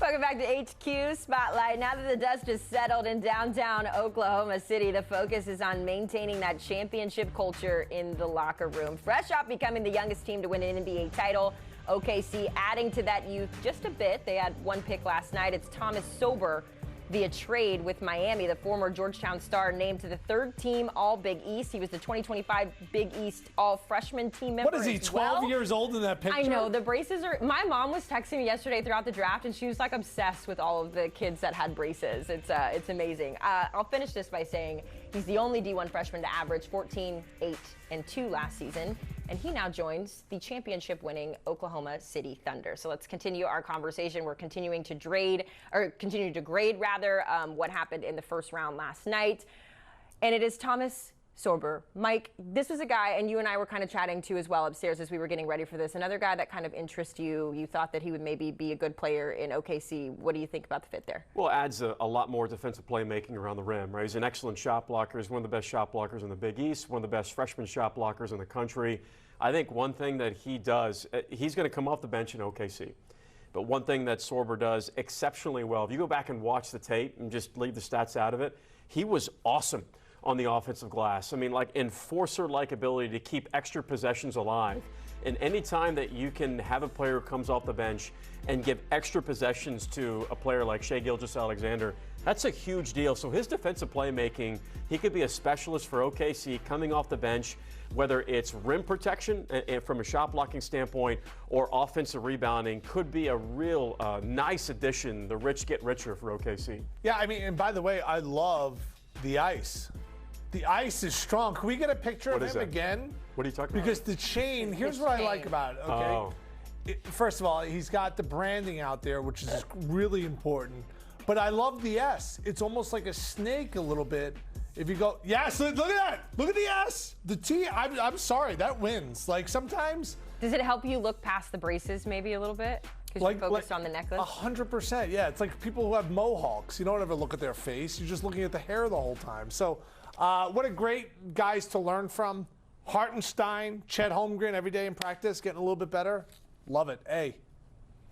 Welcome back to HQ Spotlight. Now that the dust is settled in downtown Oklahoma City, the focus is on maintaining that championship culture in the locker room. Fresh off becoming the youngest team to win an NBA title, OKC adding to that youth just a bit. They had one pick last night. It's Thomas Sorber via trade with Miami, the former Georgetown star, named to the third team All-Big East. He was the 2025 Big East All-Freshman team member. What is he, 12 years old in that picture? I know. The braces are... My mom was texting me yesterday throughout the draft, and she was, like, obsessed with all of the kids that had braces. It's amazing. I'll finish this by saying he's the only D1 freshman to average 14, 8, and 2 last season, and he now joins the championship-winning Oklahoma City Thunder. So let's continue our conversation. We're continuing to grade what happened in the first round last night. And it is Thomas Sorber. Mike, this was a guy, and you and I were kind of chatting too as well upstairs as we were getting ready for this. Another guy that kind of interests you. You thought that he would maybe be a good player in OKC. What do you think about the fit there? Well, adds a lot more defensive playmaking around the rim, right? He's an excellent shot blocker. He's one of the best shot blockers in the Big East, one of the best freshman shot blockers in the country. I think one thing that he does, he's going to come off the bench in OKC. But one thing that Sorber does exceptionally well, if you go back and watch the tape and just leave the stats out of it, he was awesome on the offensive glass. I mean, like enforcer-like ability to keep extra possessions alive. And any time that you can have a player who comes off the bench and give extra possessions to a player like Shai Gilgeous-Alexander, that's a huge deal. So his defensive playmaking, he could be a specialist for OKC coming off the bench, whether it's rim protection from a shot blocking standpoint or offensive rebounding, could be a real nice addition. The rich get richer for OKC. Yeah, I mean, and by the way, I love the ice. The ice is strong. Can we get a picture of him again? What are you talking about? Because the chain, here's what I like about it, okay? First of all, he's got the branding out there, which is really important. But I love the S. It's almost like a snake a little bit. If you go, yes, look at that. Look at the S. The T, I'm sorry, that wins. Like sometimes. Does it help you look past the braces maybe a little bit? Because you're focused on the necklace? 100%, yeah. It's like people who have mohawks. You don't ever look at their face. You're just looking at the hair the whole time. So what a great guys to learn from. Hartenstein, Chet Holmgren every day in practice, getting a little bit better. Love it. A.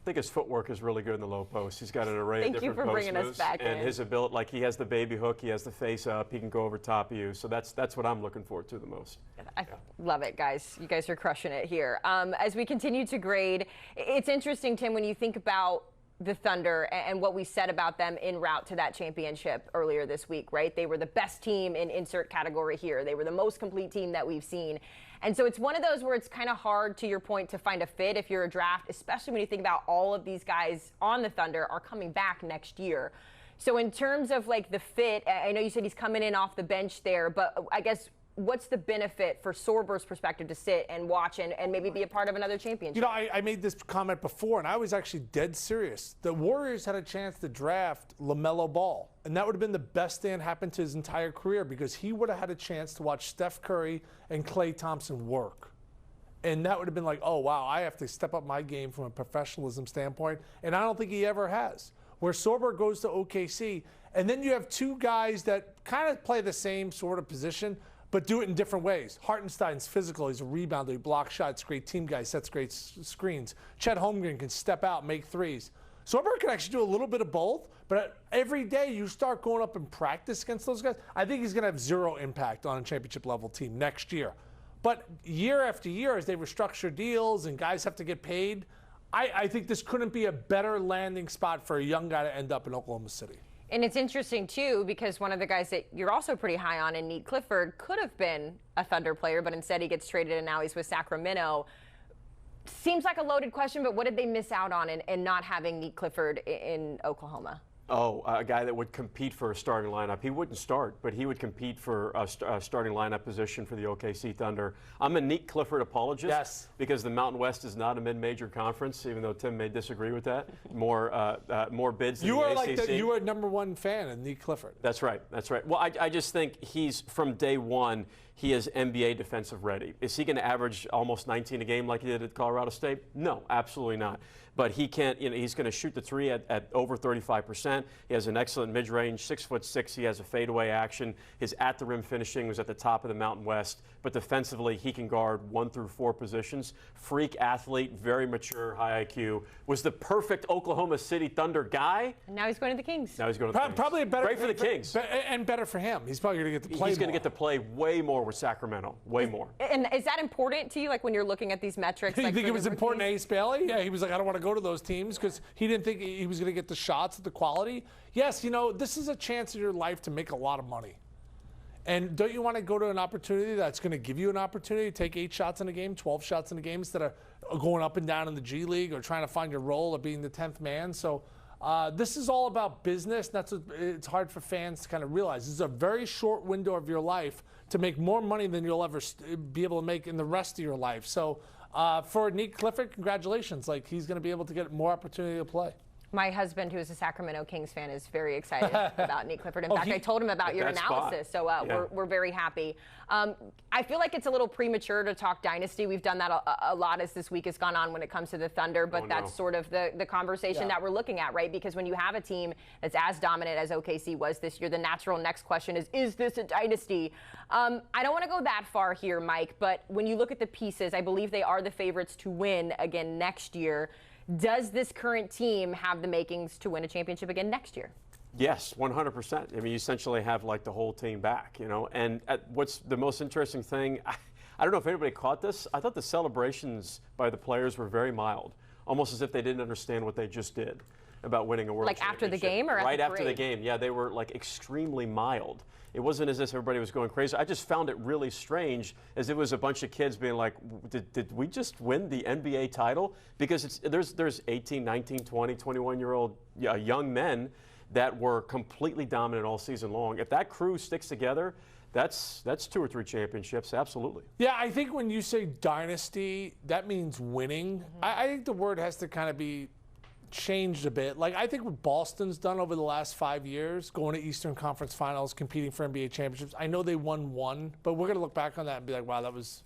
I think his footwork is really good in the low post. He's got an array of different post moves. Thank you for bringing us back and his ability, like he has the baby hook, he has the face up, he can go over top of you. So that's what I'm looking forward to the most. I love it, guys. You guys are crushing it here. As we continue to grade, it's interesting, Tim, when you think about the Thunder and what we said about them en route to that championship earlier this week, right? They were the best team in insert category here. They were the most complete team that we've seen. And so it's one of those where it's kind of hard, to your point, to find a fit if you're a draft, especially when you think about all of these guys on the Thunder are coming back next year. So in terms of like the fit, I know you said he's coming in off the bench there, but I guess what's the benefit for Sorber's perspective to sit and watch and maybe be a part of another championship? You know, I made this comment before, and I was actually dead serious. The Warriors had a chance to draft LaMelo Ball, and that would have been the best thing that happened to his entire career because he would have had a chance to watch Steph Curry and Klay Thompson work. And that would have been like, oh, wow, I have to step up my game from a professionalism standpoint, and I don't think he ever has. Where Sorber goes to OKC, and then you have two guys that kind of play the same sort of position, but do it in different ways. Hartenstein's physical. He's a rebounder. He blocks shots. Great team guy. Sets great screens. Chet Holmgren can step out, make threes. Sorber can actually do a little bit of both, but every day you start going up and practice against those guys, I think he's going to have zero impact on a championship level team next year. But year after year, as they restructure deals and guys have to get paid, I think this couldn't be a better landing spot for a young guy to end up in Oklahoma City. And it's interesting, too, because one of the guys that you're also pretty high on, in Clifford, could have been a Thunder player, but instead he gets traded and now he's with Sacramento. Seems like a loaded question, but what did they miss out on in not having Clifford in Oklahoma? Oh, a guy that would compete for a starting lineup. He wouldn't start, but he would compete for a starting lineup position for the OKC Thunder. I'm a Neat Clifford apologist. Yes. Because the Mountain West is not a mid-major conference, even though Tim may disagree with that. More bids than you the are ACC. You are #1 fan of Neat Clifford. That's right. That's right. Well, I just think he's, from day one, he is NBA defensive ready. Is he going to average almost 19 a game like he did at Colorado State? No, absolutely not. But he can't, he's going to shoot the three at over 35%. He has an excellent mid-range, 6'6". He has a fadeaway action. His at-the-rim finishing was at the top of the Mountain West. But defensively, he can guard 1 through 4 positions. Freak athlete, very mature, high IQ. Was the perfect Oklahoma City Thunder guy. And now he's going to the Kings. Now he's going to the Kings. Probably better. Great for the Kings. And better for him. He's probably going to get to play He's going to more. get to play way more with Sacramento. Way more. And is that important to you, like when you're looking at these metrics? You like think it was important to rookies? Ace Bailey? Yeah, he was like, I don't want to go to those teams because he didn't think he was going to get the shots at the quality. Yes, this is a chance in your life to make a lot of money. And don't you want to go to an opportunity that's going to give you an opportunity to take 8 shots in a game, 12 shots in a game instead of going up and down in the G League or trying to find your role or being the 10th man? So this is all about business. That's what it's hard for fans to kind of realize. This is a very short window of your life to make more money than you'll ever be able to make in the rest of your life. So for Nick Clifford, congratulations. Like, he's going to be able to get more opportunity to play. My husband, who is a Sacramento Kings fan, is very excited about Nick Clifford. In fact, I told him about your analysis, so we're very happy. I feel like it's a little premature to talk dynasty. We've done that a lot as this week has gone on when it comes to the Thunder, but that's sort of the conversation that we're looking at, right? Because when you have a team that's as dominant as OKC was this year, the natural next question is this a dynasty? I don't want to go that far here, Mike, but when you look at the pieces, I believe they are the favorites to win again next year. Does this current team have the makings to win a championship again next year? Yes, 100%. I mean, you essentially have like the whole team back, And what's the most interesting thing, I don't know if anybody caught this. I thought the celebrations by the players were very mild, almost as if they didn't understand what they just did about winning a world championship. Like after the game or right after the game? Yeah, they were like extremely mild. It wasn't as if everybody was going crazy. I just found it really strange, as it was a bunch of kids being like, did we just win the NBA title? Because there's 18, 19, 20, 21-year-old young men that were completely dominant all season long. If that crew sticks together, that's 2 or 3 championships, absolutely. Yeah, I think when you say dynasty, that means winning. Mm-hmm. I think the word has to kind of be changed a bit. Like, I think what Boston's done over the last 5 years, going to Eastern Conference Finals, competing for NBA championships, I know they won 1, but we're going to look back on that and be like, wow, that was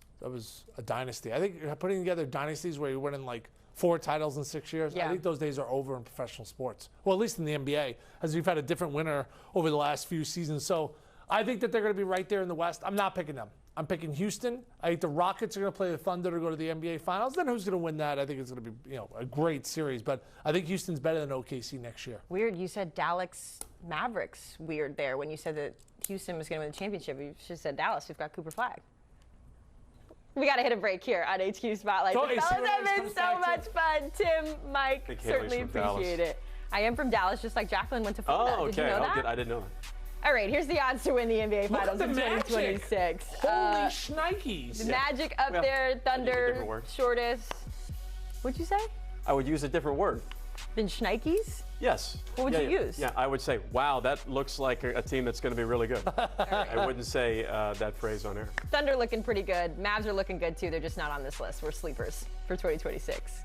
a dynasty. I think putting together dynasties where you're winning like 4 titles in 6 years, I think those days are over in professional sports. Well, at least in the NBA, as we've had a different winner over the last few seasons. So I think that they're going to be right there in the West. I'm not picking them. I'm picking Houston. I think the Rockets are going to play the Thunder to go to the NBA Finals. Then who's going to win that? I think it's going to be a great series. But I think Houston's better than OKC next year. Weird. You said Dallas Mavericks. Weird there when you said that Houston was going to win the championship. You should have said Dallas. We've got Cooper Flag. We got to hit a break here on HQ Spotlight. The fellas have been so much fun. Tim, Mike, certainly appreciate it. I am from Dallas, just like Jacqueline went to Florida. Oh, okay. Did you know that? I didn't know that. All right, here's the odds to win the NBA Finals in 2026. Holy shnikes. The Magic up there, Thunder, shortest. What'd you say? I would use a different word. Than shnikes? Yes. What would you use? Yeah, I would say, wow, that looks like a team that's going to be really good. I wouldn't say that phrase on air. Thunder looking pretty good. Mavs are looking good, too. They're just not on this list. We're sleepers for 2026.